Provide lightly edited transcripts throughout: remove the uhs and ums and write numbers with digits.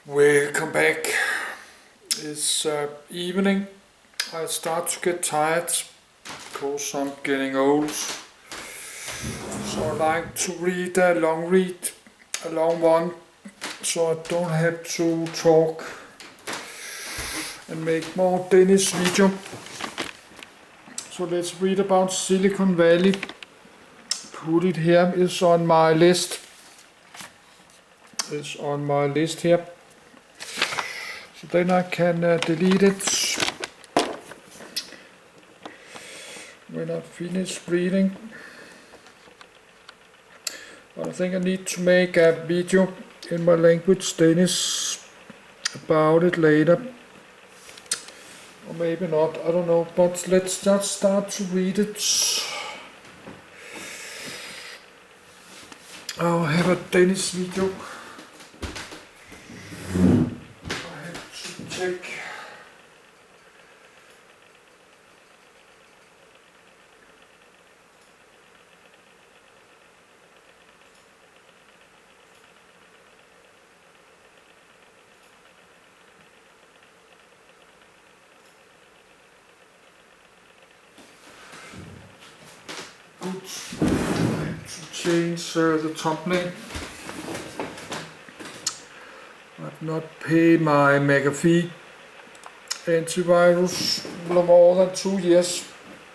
Welcome back. It's evening. I start to get tired because I'm getting old. So I like to read a long one, so I don't have to talk and make more Danish video. So let's read about Silicon Valley. Put it here. It's on my list. It's on my list here. So then I can delete it when I finish reading. But I think I need to make a video in my language Danish about it later. Or maybe not, I don't know, but let's just start to read it. I'll have a Danish video. I have to check. Oops. I have to change the thumbnail. I've not paid my McAfee antivirus for more than 2 years.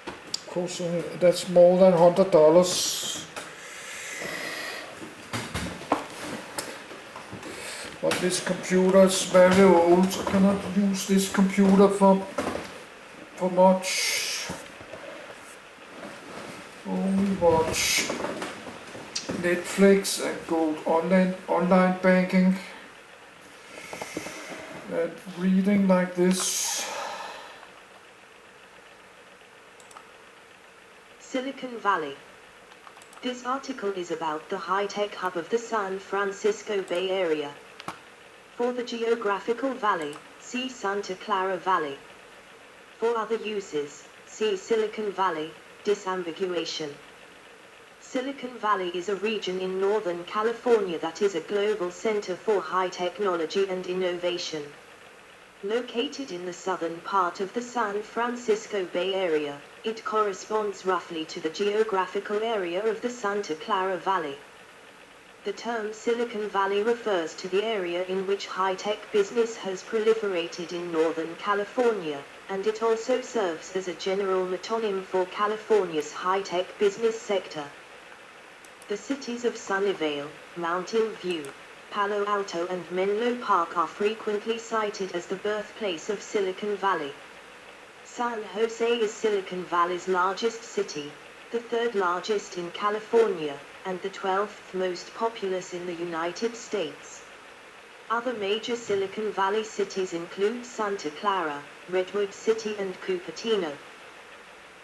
Of course, that's more than $100. But this computer is very old. I cannot use this computer for much. Only watch Netflix and go online banking and reading like this. Silicon Valley. This article is about the high-tech hub of the San Francisco Bay Area. For the geographical valley, see Santa Clara Valley. For other uses, see Silicon Valley, disambiguation. Silicon Valley is a region in Northern California that is a global center for high technology and innovation. Located in the southern part of the San Francisco Bay Area, it corresponds roughly to the geographical area of the Santa Clara Valley. The term Silicon Valley refers to the area in which high-tech business has proliferated in Northern California, and it also serves as a general metonym for California's high-tech business sector. The cities of Sunnyvale, Mountain View, Palo Alto and Menlo Park are frequently cited as the birthplace of Silicon Valley. San Jose is Silicon Valley's largest city, the third largest in California, and the 12th most populous in the United States. Other major Silicon Valley cities include Santa Clara, Redwood City and Cupertino.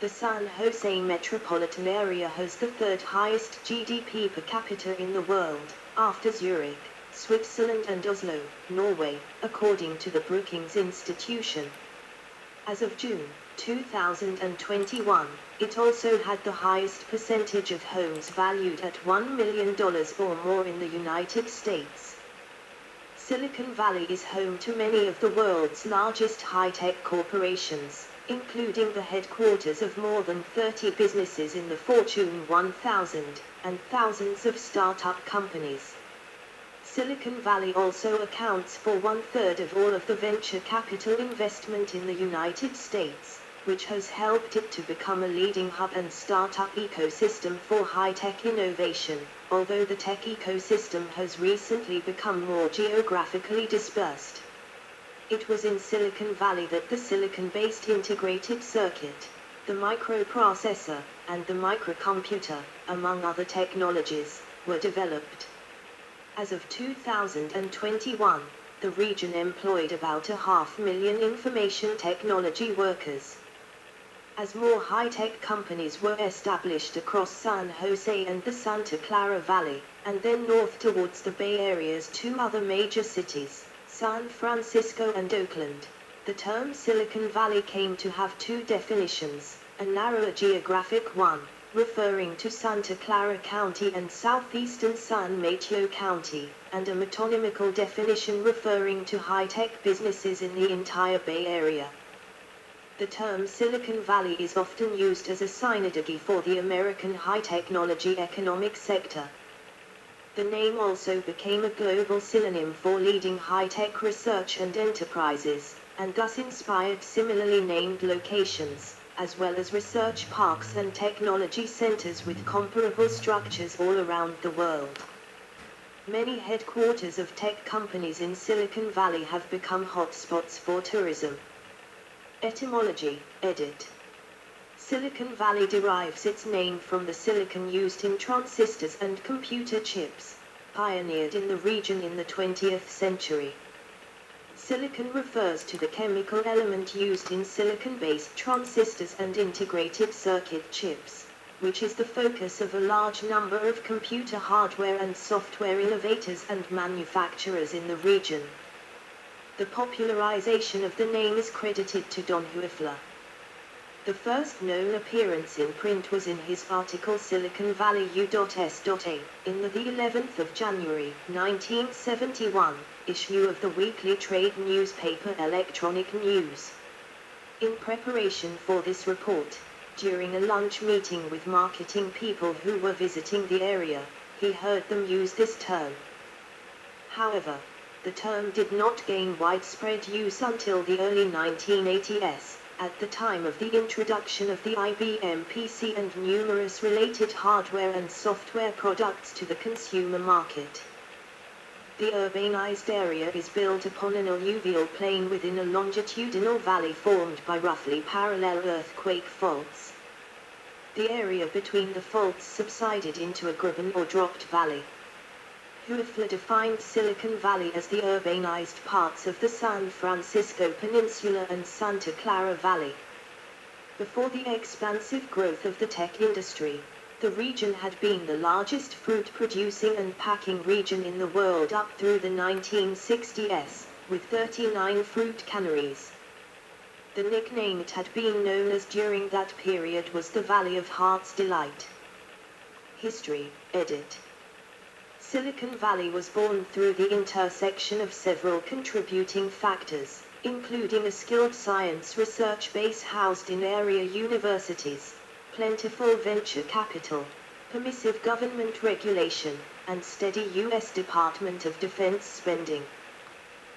The San Jose metropolitan area has the third highest GDP per capita in the world, after Zurich, Switzerland and Oslo, Norway, according to the Brookings Institution. As of June 2021, it also had the highest percentage of homes valued at $1 million or more in the United States. Silicon Valley is home to many of the world's largest high-tech corporations, including the headquarters of more than 30 businesses in the Fortune 1000, and thousands of startup companies. Silicon Valley also accounts for 1/3 of all of the venture capital investment in the United States, which has helped it to become a leading hub and startup ecosystem for high-tech innovation, although the tech ecosystem has recently become more geographically dispersed. It was in Silicon Valley that the silicon-based integrated circuit, the microprocessor, and the microcomputer, among other technologies, were developed. As of 2021, the region employed about 500,000 information technology workers. As more high-tech companies were established across San Jose and the Santa Clara Valley, and then north towards the Bay Area's two other major cities, San Francisco and Oakland, the term Silicon Valley came to have two definitions, a narrower geographic one, referring to Santa Clara County and southeastern San Mateo County, and a metonymical definition referring to high-tech businesses in the entire Bay Area. The term Silicon Valley is often used as a synonym for the American high-technology economic sector. The name also became a global synonym for leading high-tech research and enterprises, and thus inspired similarly named locations, as well as research parks and technology centers with comparable structures all around the world. Many headquarters of tech companies in Silicon Valley have become hotspots for tourism. Etymology, edit. Silicon Valley derives its name from the silicon used in transistors and computer chips, pioneered in the region in the 20th century. Silicon refers to the chemical element used in silicon-based transistors and integrated circuit chips, which is the focus of a large number of computer hardware and software innovators and manufacturers in the region. The popularization of the name is credited to Don Huefler. The first known appearance in print was in his article Silicon Valley U.S.A. in the 11th of January, 1971, issue of the weekly trade newspaper Electronic News. In preparation for this report, during a lunch meeting with marketing people who were visiting the area, he heard them use this term. However, the term did not gain widespread use until the early 1980s, at the time of the introduction of the IBM PC and numerous related hardware and software products to the consumer market. The urbanized area is built upon an alluvial plain within a longitudinal valley formed by roughly parallel earthquake faults. The area between the faults subsided into a graben or dropped valley. Huefler defined Silicon Valley as the urbanized parts of the San Francisco Peninsula and Santa Clara Valley. Before the expansive growth of the tech industry, the region had been the largest fruit-producing and packing region in the world up through the 1960s, with 39 fruit canneries. The nickname it had been known as during that period was the Valley of Heart's Delight. History, edit. Silicon Valley was born through the intersection of several contributing factors, including a skilled science research base housed in area universities, plentiful venture capital, permissive government regulation, and steady U.S. Department of Defense spending.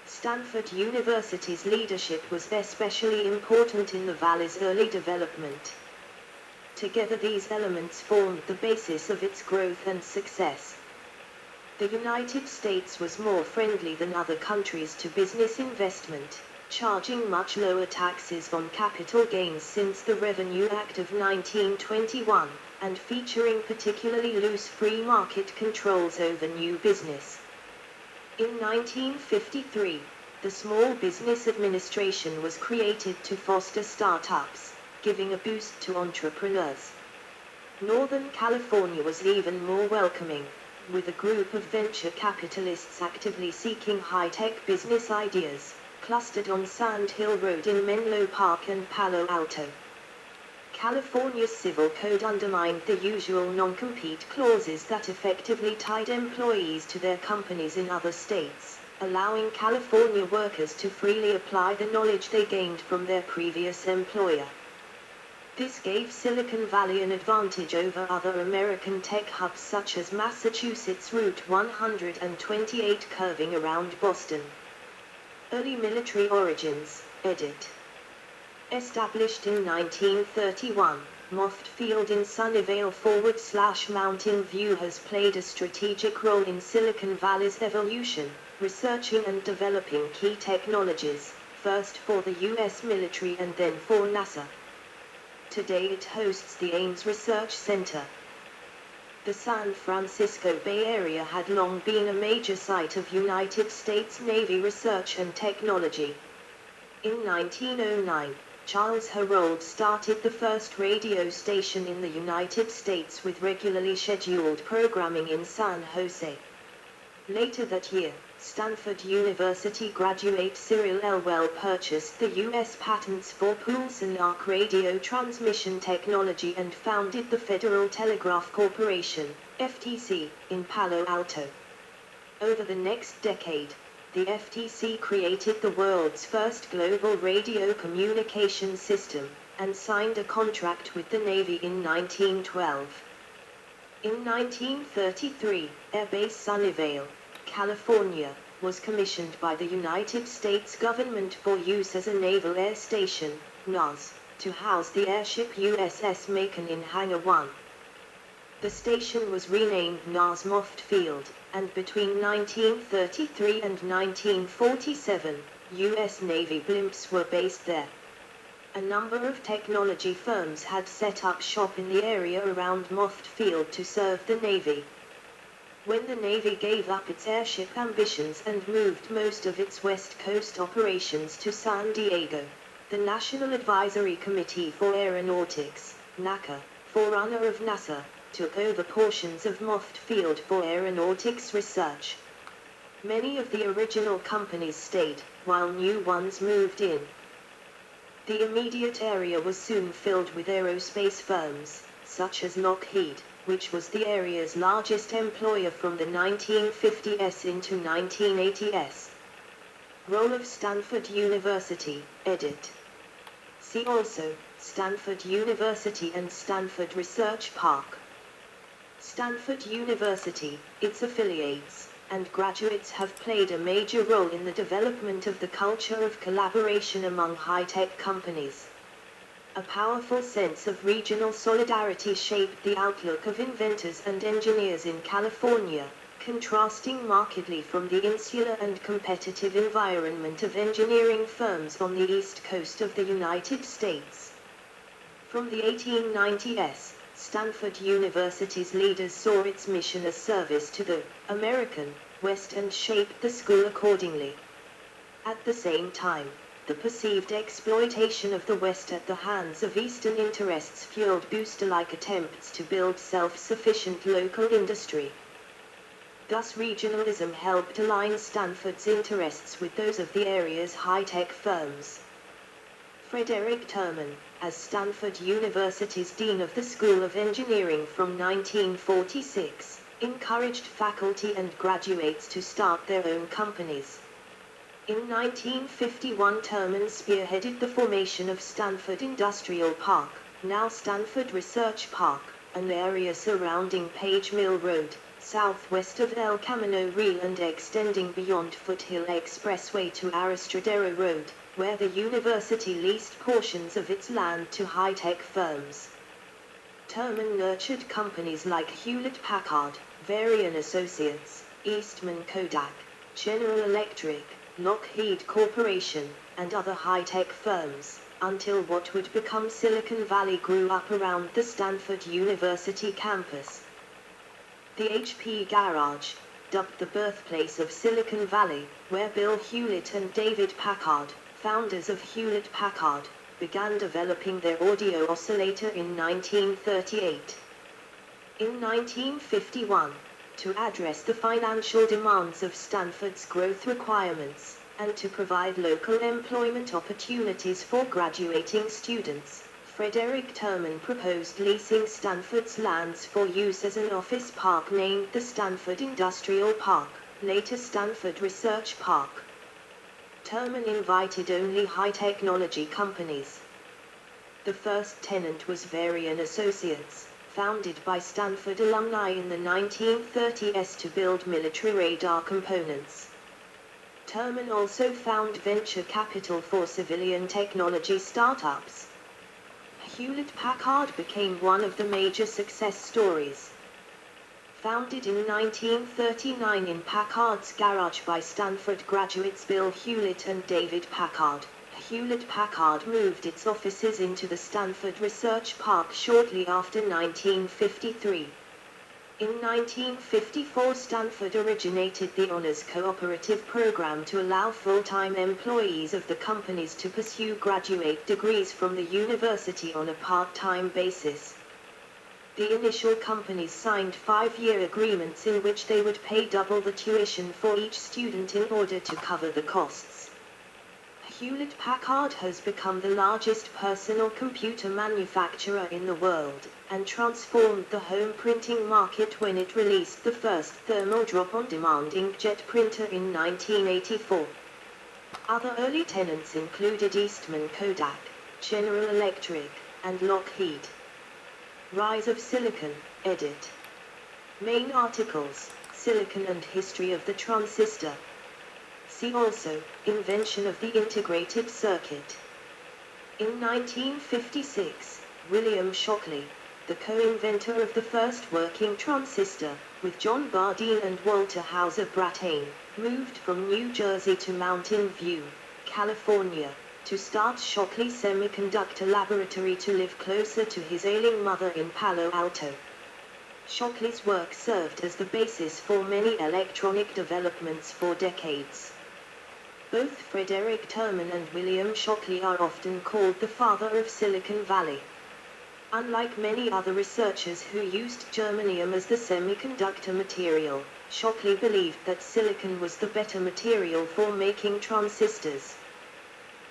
Stanford University's leadership was especially important in the valley's early development. Together these elements formed the basis of its growth and success. The United States was more friendly than other countries to business investment, charging much lower taxes on capital gains since the Revenue Act of 1921, and featuring particularly loose free market controls over new business. In 1953, the Small Business Administration was created to foster startups, giving a boost to entrepreneurs. Northern California was even more welcoming, with a group of venture capitalists actively seeking high-tech business ideas, clustered on Sand Hill Road in Menlo Park and Palo Alto. California's civil code undermined the usual non-compete clauses that effectively tied employees to their companies in other states, allowing California workers to freely apply the knowledge they gained from their previous employer. This gave Silicon Valley an advantage over other American tech hubs such as Massachusetts Route 128 curving around Boston. Early military origins, edit. Established in 1931, Moffett Field in Sunnyvale / Mountain View has played a strategic role in Silicon Valley's evolution, researching and developing key technologies, first for the U.S. military and then for NASA. Today it hosts the Ames Research Center. The San Francisco Bay Area had long been a major site of United States Navy research and technology. In 1909, Charles Herold started the first radio station in the United States with regularly scheduled programming in San Jose. Later that year, Stanford University graduate Cyril Elwell purchased the U.S. patents for pulse and arc radio transmission technology and founded the Federal Telegraph Corporation, FTC, in Palo Alto. Over the next decade, the FTC created the world's first global radio communication system, and signed a contract with the Navy in 1912. In 1933, Air Base Sunnyvale, California, was commissioned by the United States government for use as a Naval Air Station, NAS, to house the airship USS Macon in Hangar 1. The station was renamed NAS Moffett Field, and between 1933 and 1947, U.S. Navy blimps were based there. A number of technology firms had set up shop in the area around Moffett Field to serve the Navy. When the Navy gave up its airship ambitions and moved most of its West Coast operations to San Diego, the National Advisory Committee for Aeronautics, NACA, forerunner of NASA, took over portions of Moffett Field for aeronautics research. Many of the original companies stayed, while new ones moved in. The immediate area was soon filled with aerospace firms, such as Lockheed, which was the area's largest employer from the 1950s into 1980s. Role of Stanford University, edit. See also, Stanford University and Stanford Research Park. Stanford University, its affiliates, and graduates have played a major role in the development of the culture of collaboration among high-tech companies. A powerful sense of regional solidarity shaped the outlook of inventors and engineers in California, contrasting markedly from the insular and competitive environment of engineering firms on the east coast of the United States. From the 1890s, Stanford University's leaders saw its mission as service to the American West and shaped the school accordingly. At the same time, the perceived exploitation of the West at the hands of Eastern interests fueled booster-like attempts to build self-sufficient local industry. Thus regionalism helped align Stanford's interests with those of the area's high-tech firms. Frederick Terman, as Stanford University's Dean of the School of Engineering from 1946, encouraged faculty and graduates to start their own companies. In 1951, Terman spearheaded the formation of Stanford Industrial Park, now Stanford Research Park, an area surrounding Page Mill Road, southwest of El Camino Real and extending beyond Foothill Expressway to Aristradero Road, where the university leased portions of its land to high-tech firms. Terman nurtured companies like Hewlett-Packard, Varian Associates, Eastman Kodak, General Electric, Lockheed Corporation, and other high-tech firms, until what would become Silicon Valley grew up around the Stanford University campus. The HP Garage, dubbed the birthplace of Silicon Valley, where Bill Hewlett and David Packard, founders of Hewlett-Packard, began developing their audio oscillator in 1938. In 1951, to address the financial demands of Stanford's growth requirements, and to provide local employment opportunities for graduating students, Frederick Terman proposed leasing Stanford's lands for use as an office park named the Stanford Industrial Park, later Stanford Research Park. Terman invited only high-technology companies. The first tenant was Varian Associates, founded by Stanford alumni in the 1930s to build military radar components. Terman also found venture capital for civilian technology startups. Hewlett-Packard became one of the major success stories. Founded in 1939 in Packard's garage by Stanford graduates Bill Hewlett and David Packard, Hewlett-Packard moved its offices into the Stanford Research Park shortly after 1953. In 1954, Stanford originated the Honors Cooperative Program to allow full-time employees of the companies to pursue graduate degrees from the university on a part-time basis. The initial companies signed 5-year agreements in which they would pay double the tuition for each student in order to cover the costs. Hewlett-Packard has become the largest personal computer manufacturer in the world, and transformed the home printing market when it released the first thermal drop-on-demand inkjet printer in 1984. Other early tenants included Eastman Kodak, General Electric, and Lockheed. Rise of Silicon, edit. Main articles, Silicon and History of the Transistor. See also, Invention of the Integrated Circuit. In 1956, William Shockley, the co-inventor of the first working transistor, with John Bardeen and Walter Hauser Brattain, moved from New Jersey to Mountain View, California, to start Shockley Semiconductor Laboratory to live closer to his ailing mother in Palo Alto. Shockley's work served as the basis for many electronic developments for decades. Both Frederick Terman and William Shockley are often called the father of Silicon Valley. Unlike many other researchers who used germanium as the semiconductor material, Shockley believed that silicon was the better material for making transistors.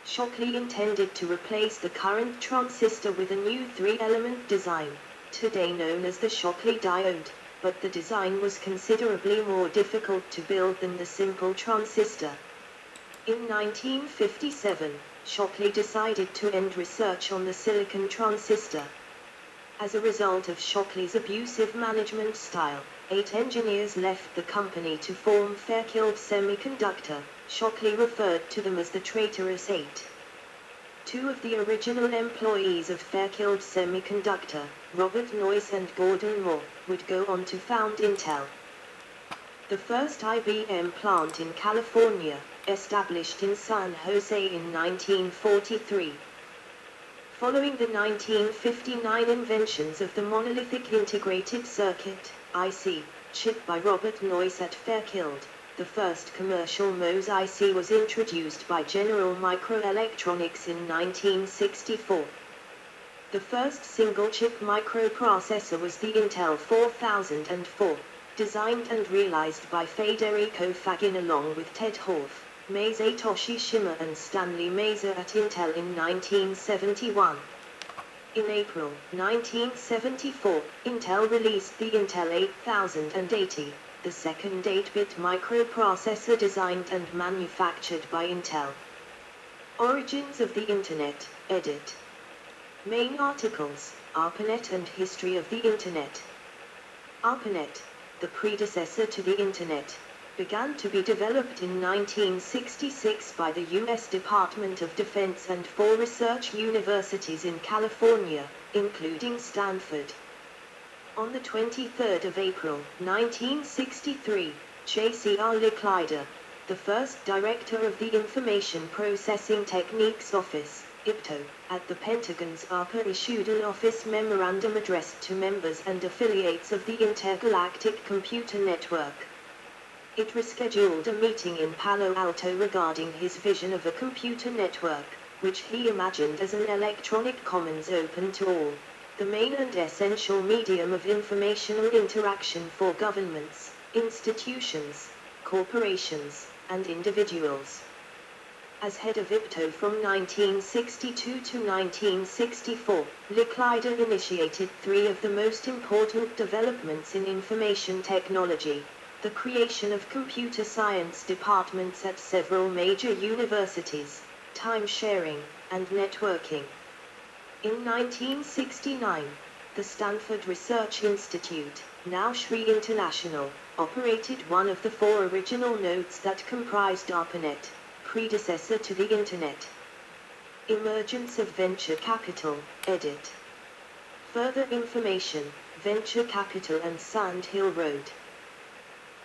Shockley intended to replace the current transistor with a new 3-element design, today known as the Shockley diode, but the design was considerably more difficult to build than the simple transistor. In 1957, Shockley decided to end research on the silicon transistor. As a result of Shockley's abusive management style, 8 engineers left the company to form Fairchild Semiconductor. Shockley referred to them as the traitorous 8. 2 of the original employees of Fairchild Semiconductor, Robert Noyce and Gordon Moore, would go on to found Intel. The first IBM plant in California, established in San Jose in 1943. Following the 1959 inventions of the monolithic integrated circuit, IC, chip by Robert Noyce at Fairchild, the first commercial MOS IC was introduced by General Microelectronics in 1964. The first single-chip microprocessor was the Intel 4004, designed and realized by Federico Fagin along with Ted Horff, Masatoshi Shima and Stanley Maser at Intel in 1971. In April 1974, Intel released the Intel 8080, the second 8-bit microprocessor designed and manufactured by Intel. Origins of the Internet, edit. Main articles, ARPANET and History of the Internet. ARPANET, the predecessor to the Internet, began to be developed in 1966 by the U.S. Department of Defense and 4 research universities in California, including Stanford. On the 23rd of April, 1963, J.C.R. Licklider, the first director of the Information Processing Techniques Office, IPTO, at the Pentagon's ARPA issued an office memorandum addressed to members and affiliates of the Intergalactic Computer Network. It rescheduled a meeting in Palo Alto regarding his vision of a computer network, which he imagined as an electronic commons open to all, the main and essential medium of informational interaction for governments, institutions, corporations, and individuals. As head of IPTO from 1962 to 1964, Licklider initiated 3 of the most important developments in information technology: the creation of computer science departments at several major universities, time sharing, and networking. In 1969, the Stanford Research Institute, now SRI International, operated one of the 4 original nodes that comprised ARPANET, predecessor to the Internet. Emergence of venture capital, edit. Further information, Venture Capital and Sand Hill Road.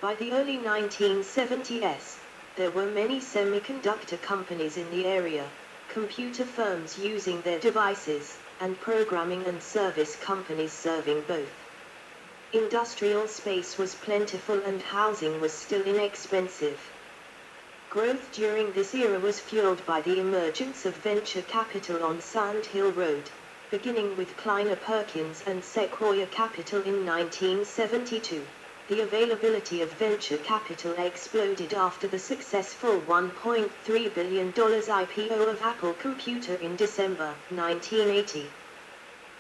By the early 1970s, there were many semiconductor companies in the area, computer firms using their devices, and programming and service companies serving both. Industrial space was plentiful and housing was still inexpensive. Growth during this era was fueled by the emergence of venture capital on Sand Hill Road. beginning with Kleiner Perkins and Sequoia Capital in 1972. The availability of venture capital exploded after the successful $1.3 billion IPO of Apple Computer in December 1980.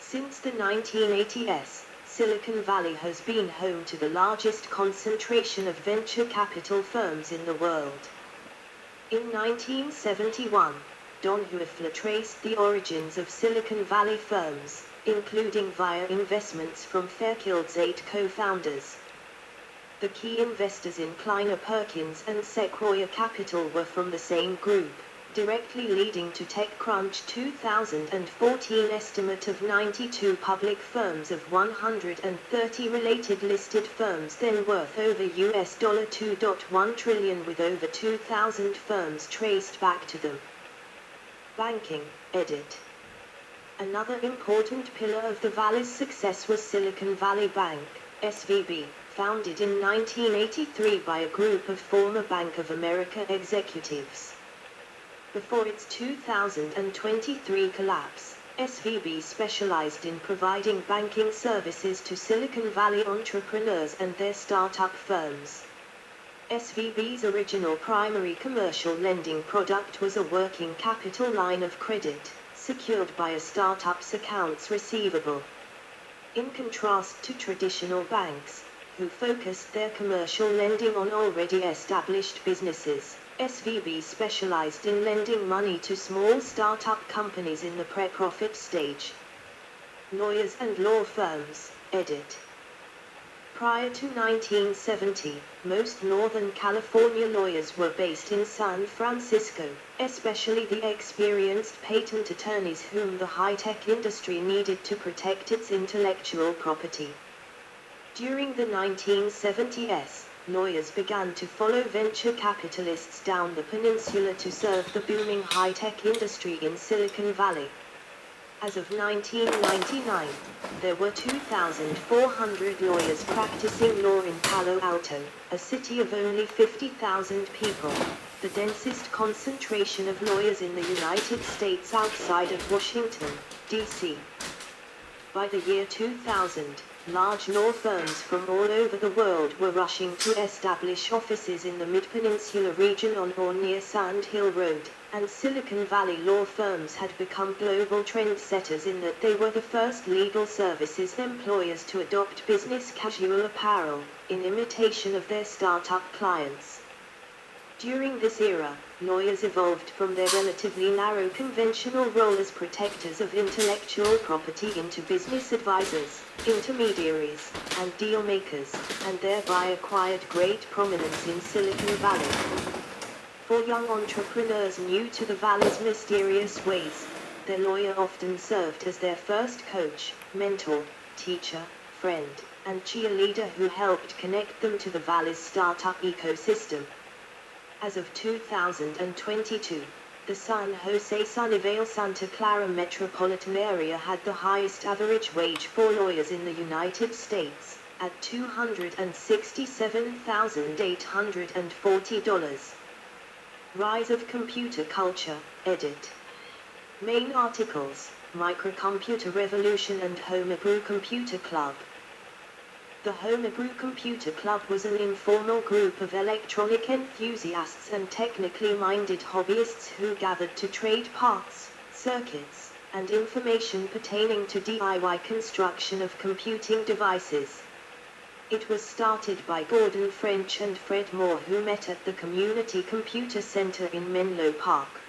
Since the 1980s, Silicon Valley has been home to the largest concentration of venture capital firms in the world. In 1971, Don Hoefler traced the origins of Silicon Valley firms, including via investments from Fairchild's 8 co-founders. The key investors in Kleiner Perkins and Sequoia Capital were from the same group, directly leading to TechCrunch 2014 estimate of 92 public firms of 130 related listed firms then worth over $2.1 trillion with over 2,000 firms traced back to them. Banking, edit. Another important pillar of the Valley's success was Silicon Valley Bank, SVB, founded in 1983 by a group of former Bank of America executives. Before its 2023 collapse, SVB specialized in providing banking services to Silicon Valley entrepreneurs and their startup firms. SVB's original primary commercial lending product was a working capital line of credit, secured by a startup's accounts receivable. In contrast to traditional banks, who focused their commercial lending on already established businesses, SVB specialized in lending money to small startup companies in the pre-profit stage. Lawyers and law firms, edit. Prior to 1970, most Northern California lawyers were based in San Francisco, especially the experienced patent attorneys whom the high-tech industry needed to protect its intellectual property. During the 1970s, lawyers began to follow venture capitalists down the peninsula to serve the booming high-tech industry in Silicon Valley. As of 1999, there were 2,400 lawyers practicing law in Palo Alto, a city of only 50,000 people, the densest concentration of lawyers in the United States outside of Washington, D.C. By the year 2000, large law firms from all over the world were rushing to establish offices in the Mid-Peninsula region on or near Sand Hill Road, and Silicon Valley law firms had become global trendsetters in that they were the first legal services employers to adopt business casual apparel, in imitation of their startup clients. During this era, lawyers evolved from their relatively narrow conventional role as protectors of intellectual property into business advisors, intermediaries, and deal makers, and thereby acquired great prominence in Silicon Valley. For young entrepreneurs new to the Valley's mysterious ways, their lawyer often served as their first coach, mentor, teacher, friend, and cheerleader who helped connect them to the Valley's startup ecosystem. As of 2022, the San Jose Sunnyvale Santa Clara metropolitan area had the highest average wage for lawyers in the United States, at $267,840. Rise of computer culture, edit. Main articles, Microcomputer Revolution and Homebrew Computer Club. The Homebrew Computer Club was an informal group of electronic enthusiasts and technically minded hobbyists who gathered to trade parts, circuits, and information pertaining to DIY construction of computing devices. It was started by Gordon French and Fred Moore, who met at the Community Computer Center in Menlo Park.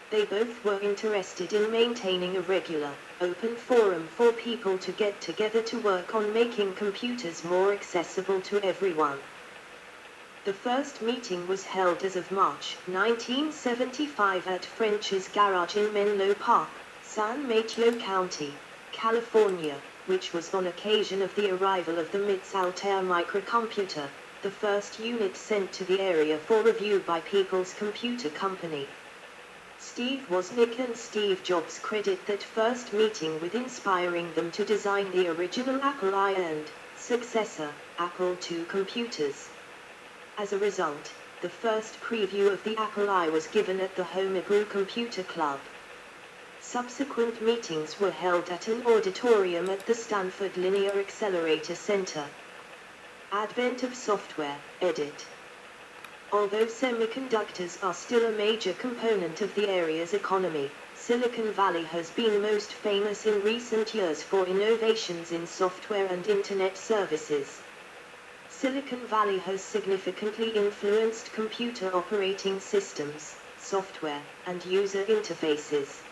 They both were interested in maintaining a regular, open forum for people to get together to work on making computers more accessible to everyone. The first meeting was held as of March 1975 at French's Garage in Menlo Park, San Mateo County, California, which was on occasion of the arrival of the MIT's Altair microcomputer, the first unit sent to the area for review by People's Computer Company. Steve Wozniak and Steve Jobs credit that first meeting with inspiring them to design the original Apple I and successor, Apple II computers. As a result, the first preview of the Apple I was given at the Homebrew Computer Club. Subsequent meetings were held at an auditorium at the Stanford Linear Accelerator Center. Advent of software, edit. Although semiconductors are still a major component of the area's economy, Silicon Valley has been most famous in recent years for innovations in software and Internet services. Silicon Valley has significantly influenced computer operating systems, software, and user interfaces.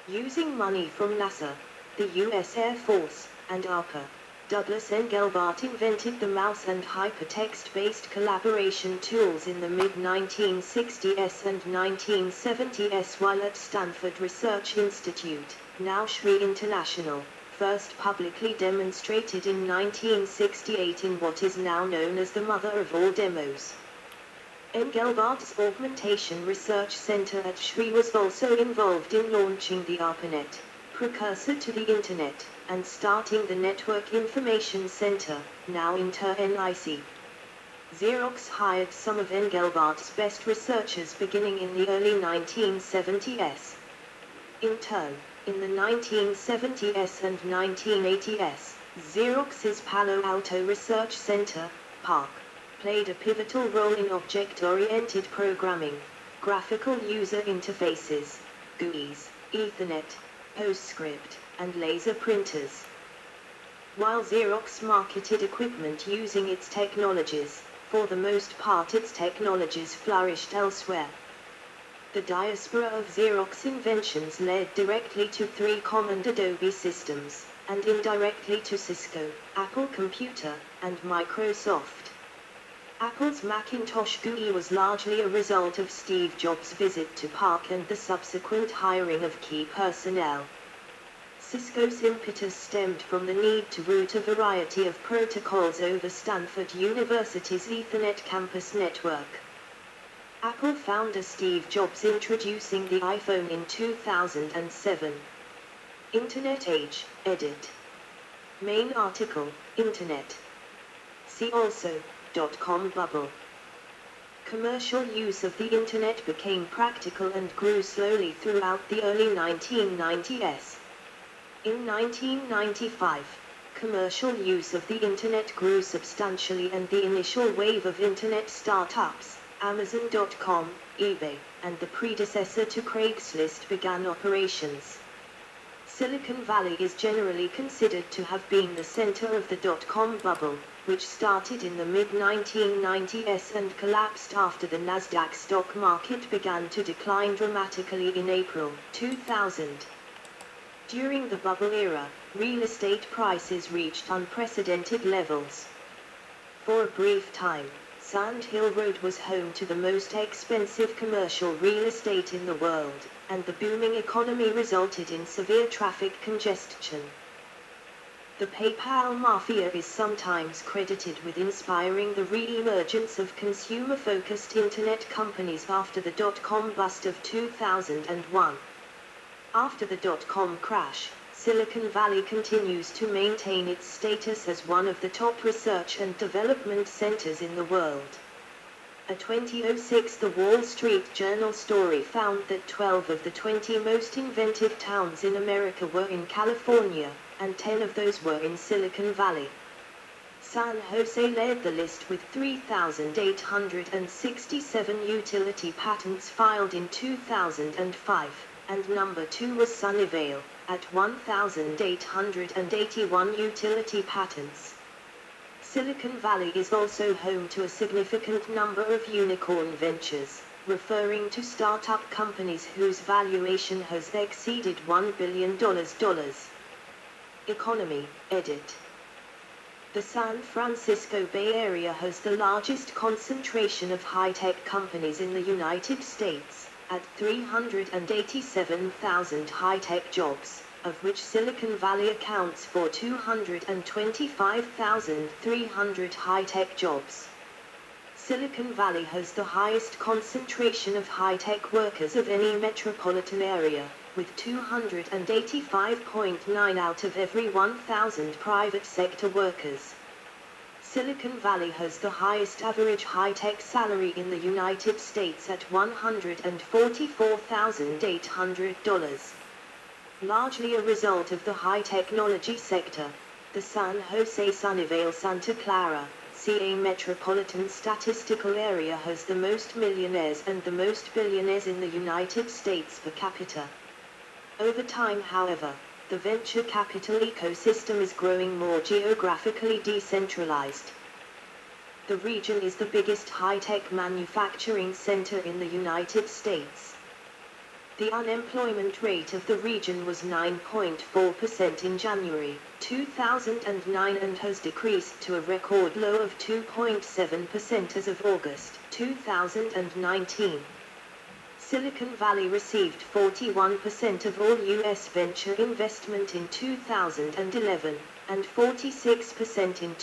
Using money from NASA, the U.S. Air Force, and ARPA, Douglas Engelbart invented the mouse and hypertext-based collaboration tools in the mid-1960s and 1970s while at Stanford Research Institute, now SRI International, first publicly demonstrated in 1968 in what is now known as the mother of all demos. Engelbart's Augmentation Research Center at SRI was also involved in launching the ARPANET, precursor to the Internet, and starting the Network Information Center, now Inter-NIC. Xerox hired some of Engelbart's best researchers beginning in the early 1970s. In turn, in the 1970s and 1980s, Xerox's Palo Alto Research Center, PARC, played a pivotal role in object-oriented programming, graphical user interfaces, GUIs, Ethernet, PostScript, and laser printers. While Xerox marketed equipment using its technologies, for the most part its technologies flourished elsewhere. The diaspora of Xerox inventions led directly to three common Adobe systems, and indirectly to Cisco, Apple Computer, and Microsoft. Apple's Macintosh GUI was largely a result of Steve Jobs' visit to PARC and the subsequent hiring of key personnel. Cisco's impetus stemmed from the need to route a variety of protocols over Stanford University's Ethernet campus network. Apple founder Steve Jobs introducing the iPhone in 2007. Internet Age, edit. Main article, Internet. See also, .com bubble. Commercial use of the Internet became practical and grew slowly throughout the early 1990s. In 1995, commercial use of the Internet grew substantially and the initial wave of Internet startups, Amazon.com, eBay, and the predecessor to Craigslist began operations. Silicon Valley is generally considered to have been the center of the dot-com bubble, which started in the mid-1990s and collapsed after the Nasdaq stock market began to decline dramatically in April 2000. During the bubble era, real estate prices reached unprecedented levels. For a brief time, Sand Hill Road was home to the most expensive commercial real estate in the world, and the booming economy resulted in severe traffic congestion. The PayPal mafia is sometimes credited with inspiring the re-emergence of consumer-focused internet companies after the dot-com bust of 2001. After the dot-com crash, Silicon Valley continues to maintain its status as one of the top research and development centers in the world. A 2006 The Wall Street Journal story found that 12 of the 20 most inventive towns in America were in California, and 10 of those were in Silicon Valley. San Jose led the list with 3,867 utility patents filed in 2005. And number 2 was Sunnyvale, at 1,881 utility patents. Silicon Valley is also home to a significant number of unicorn ventures, referring to startup companies whose valuation has exceeded $1 billion. Economy, edit. The San Francisco Bay Area has the largest concentration of high-tech companies in the United States, at 387,000 high-tech jobs, of which Silicon Valley accounts for 225,300 high-tech jobs. Silicon Valley has the highest concentration of high-tech workers of any metropolitan area, with 285.9 out of every 1,000 private sector workers. Silicon Valley has the highest average high-tech salary in the United States at $144,800. largely a result of the high technology sector. The San Jose Sunnyvale Santa Clara, CA metropolitan statistical area has the most millionaires and the most billionaires in the United States per capita. Over time, however, the venture capital ecosystem is growing more geographically decentralized. The region is the biggest high-tech manufacturing center in the United States. The unemployment rate of the region was 9.4% in January 2009 and has decreased to a record low of 2.7% as of August 2019. Silicon Valley received 41% of all U.S. venture investment in 2011, and 46% in